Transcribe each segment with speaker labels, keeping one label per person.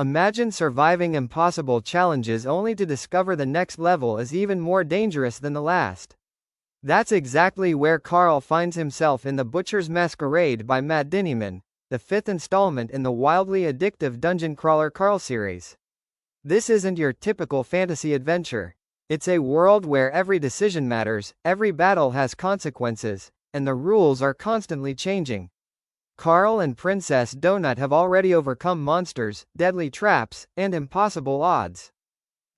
Speaker 1: Imagine surviving impossible challenges only to discover the next level is even more dangerous than the last. That's exactly where Carl finds himself in The Butcher's Masquerade by Matt Dinniman, the fifth installment in the wildly addictive dungeon crawler Carl series. This isn't your typical fantasy adventure. It's a world where every decision matters, every battle has consequences, and the rules are constantly changing. Carl and Princess Donut have already overcome monsters, deadly traps, and impossible odds.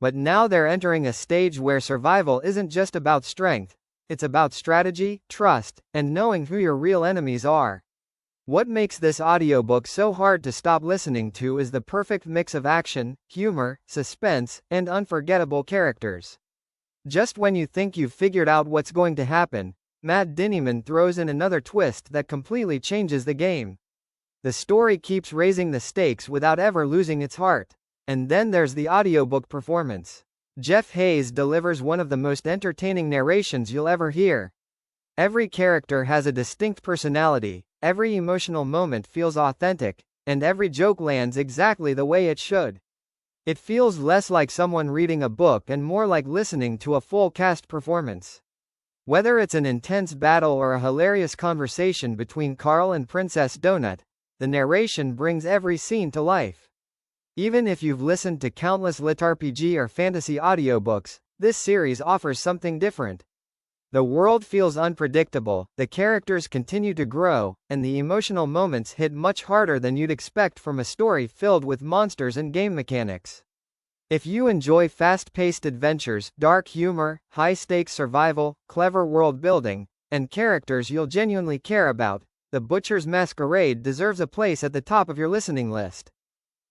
Speaker 1: But now they're entering a stage where survival isn't just about strength, it's about strategy, trust, and knowing who your real enemies are. What makes this audiobook so hard to stop listening to is the perfect mix of action, humor, suspense, and unforgettable characters. Just when you think you've figured out what's going to happen, Matt Dinniman throws in another twist that completely changes the game. The story keeps raising the stakes without ever losing its heart. And then there's the audiobook performance. Jeff Hayes delivers one of the most entertaining narrations you'll ever hear. Every character has a distinct personality, every emotional moment feels authentic, and every joke lands exactly the way it should. It feels less like someone reading a book and more like listening to a full cast performance. Whether it's an intense battle or a hilarious conversation between Carl and Princess Donut, the narration brings every scene to life. Even if you've listened to countless LitRPG or fantasy audiobooks, this series offers something different. The world feels unpredictable, the characters continue to grow, and the emotional moments hit much harder than you'd expect from a story filled with monsters and game mechanics. If you enjoy fast-paced adventures, dark humor, high-stakes survival, clever world-building, and characters you'll genuinely care about, The Butcher's Masquerade deserves a place at the top of your listening list.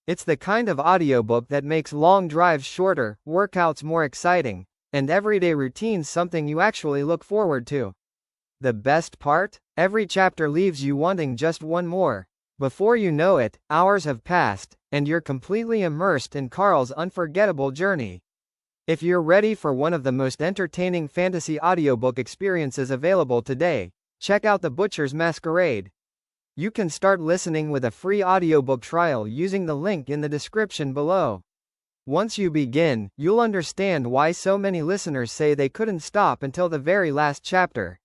Speaker 1: It's the kind of audiobook that makes long drives shorter, workouts more exciting, and everyday routines something you actually look forward to. The best part? Every chapter leaves you wanting just one more. Before you know it, hours have passed, and you're completely immersed in Carl's unforgettable journey. If you're ready for one of the most entertaining fantasy audiobook experiences available today, check out The Butcher's Masquerade. You can start listening with a free audiobook trial using the link in the description below. Once you begin, you'll understand why so many listeners say they couldn't stop until the very last chapter.